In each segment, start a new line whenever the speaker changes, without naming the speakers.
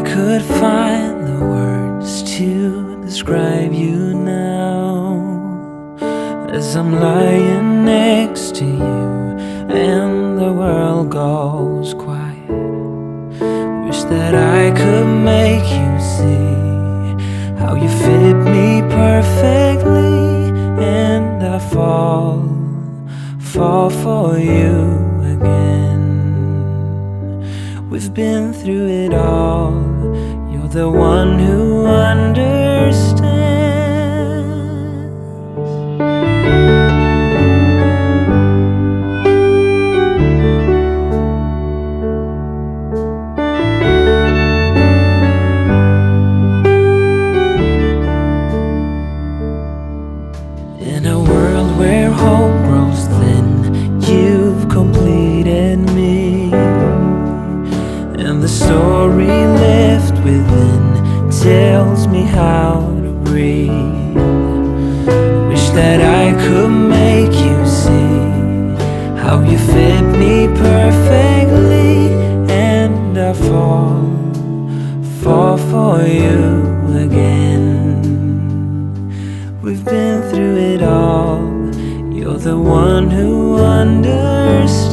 I could find the words to describe you now, as I'm lying next to you and the world goes quiet. Wish that I could make you see how you fit me perfectly, and I fall for you again. We've been through it all. You're the one who understands. In a world where hope grows thin, you've completed me, and the story left within tells me how to breathe. Wish that I could make you see how you fit me perfectly, and I fall for you again. We've been through it all. You're the one who understands.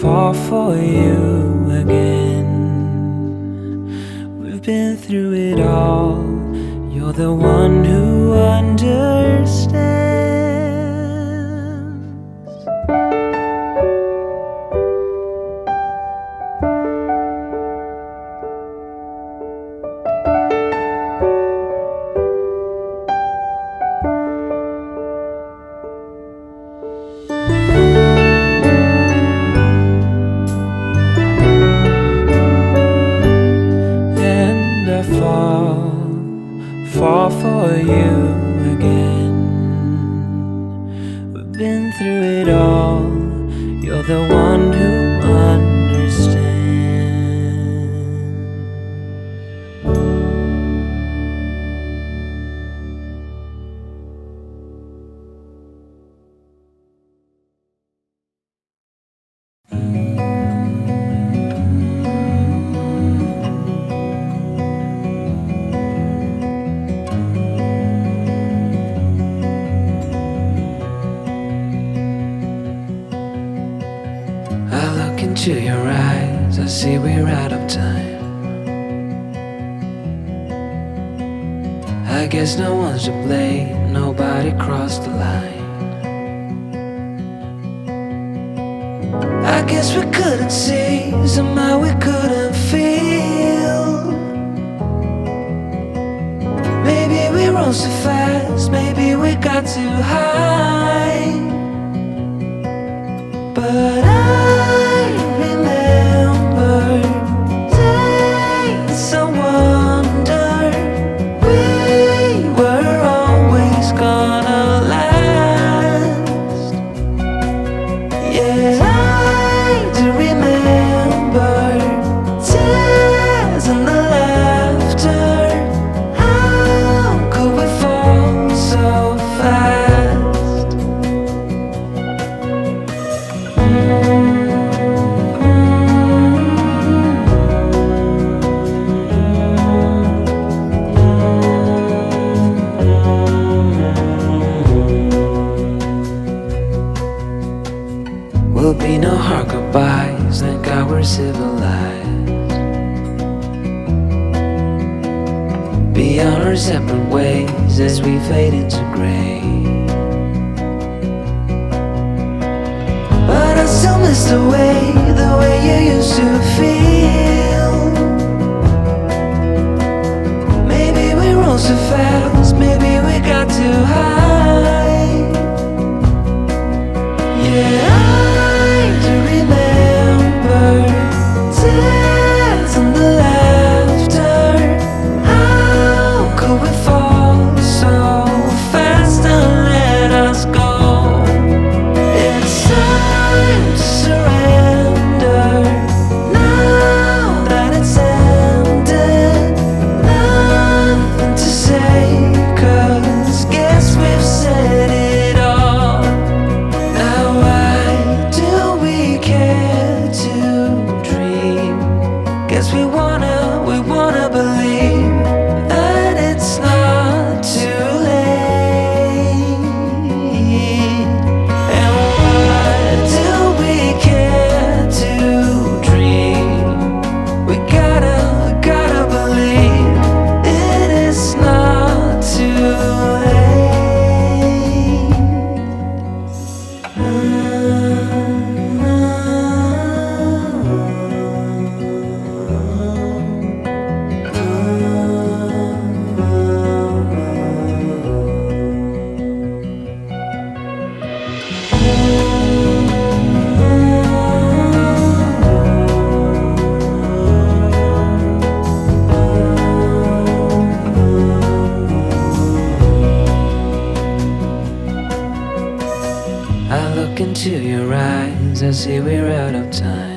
Fall for you again. We've been through it all. You're the one who understands. Fall for you again. We've been through it all. You're the one who understands. Into your eyes, I see we're out of time. I guess no one's to blame, nobody crossed the line. I guess we couldn't see, somehow we couldn't feel. Maybe we rose too fast, maybe we got too high. But I remember days I wondered we were always gonna last. Yeah, I do remember tears and the laughter. How could we fall so fast? Will be no hard goodbyes, thank God we're civilized. Be on our separate ways as we fade into gray. But I still miss the way you used to feel. Maybe we rose too fast, maybe we got too high. Yeah, I do remember tears and the laughter. How could we fall so into your eyes, I see we're out of time.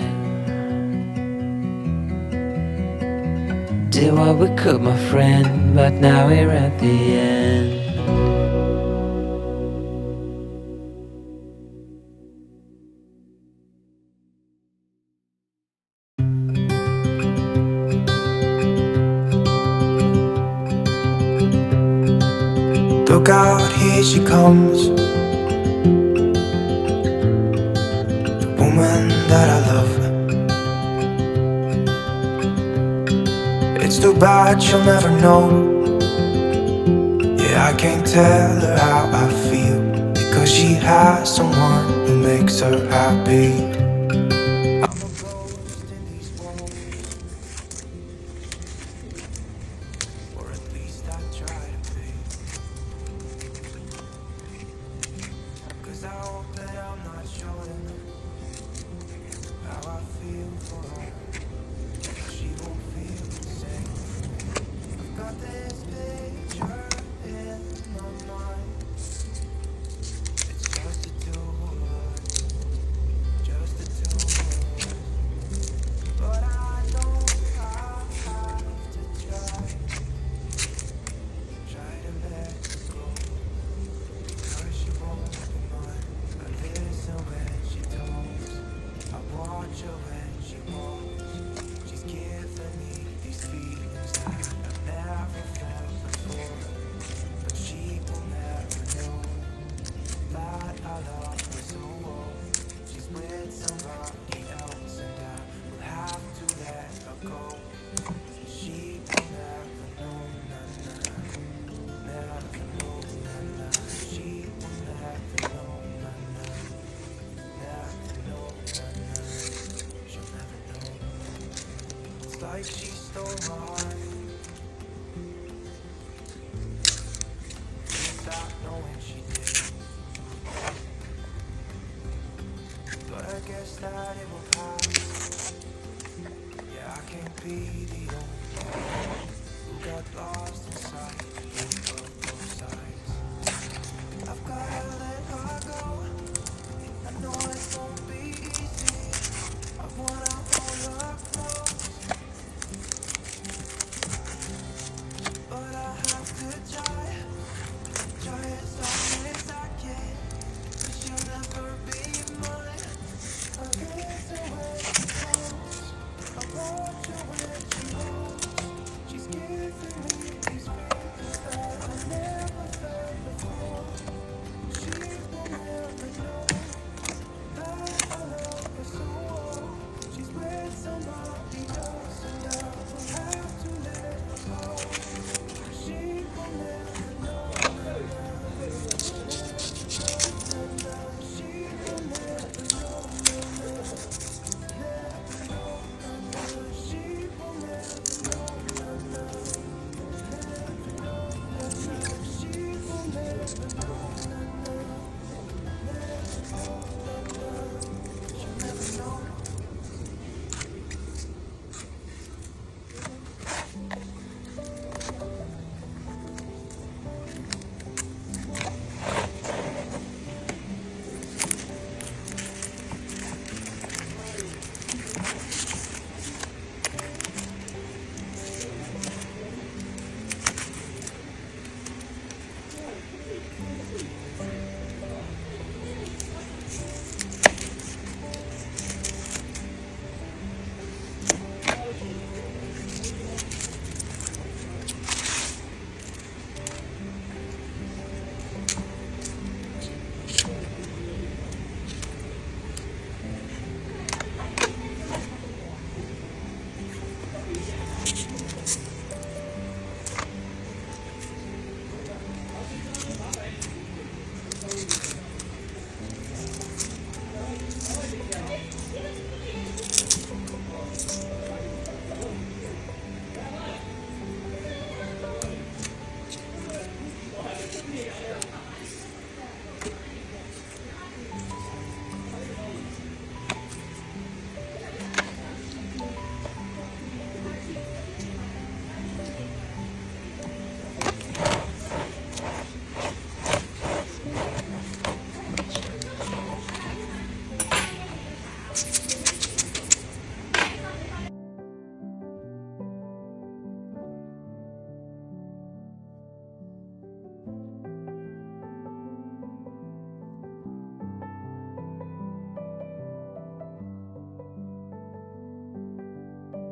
Did what we could, my friend, but now we're at the end.
Look out, here she comes, the woman that I love. It's too bad she'll never know. Yeah, I can't tell her how I feel, because she has someone who makes her happy. I'm a ghost in these walls, or at least I try to be. 'Cause I hope that I'm not showing how I feel for her. She won't feel the same. I've got this picture in my mind. It's just the two of us, just the two of us. But I know I have to try to let her go, because she won't be mine. I listen when she talks, I watch her when she walks. She's giving me these feelings that I've never felt before, but she will never know that I love her so well. She's with somebody else and I will have to let her go. She will never know, never know, she will never know, never know, she'll never know. It's like she stole my heart without knowing she did. But I guess that it will pass. Yeah, I can't be the only one who got lost inside both sides. I've gotta let her go. I know it won't be easy. I wanna hold her close, but I have to try as hard as I can. 'Cause she'll never be mine. I listen when she talks, I watch her when she walks. She's giving me these feelings that I never felt before. She will never know that I love her so well. She's with somebody else and I will have to let her go. She will never know, she will never know, she will never know, she will never know.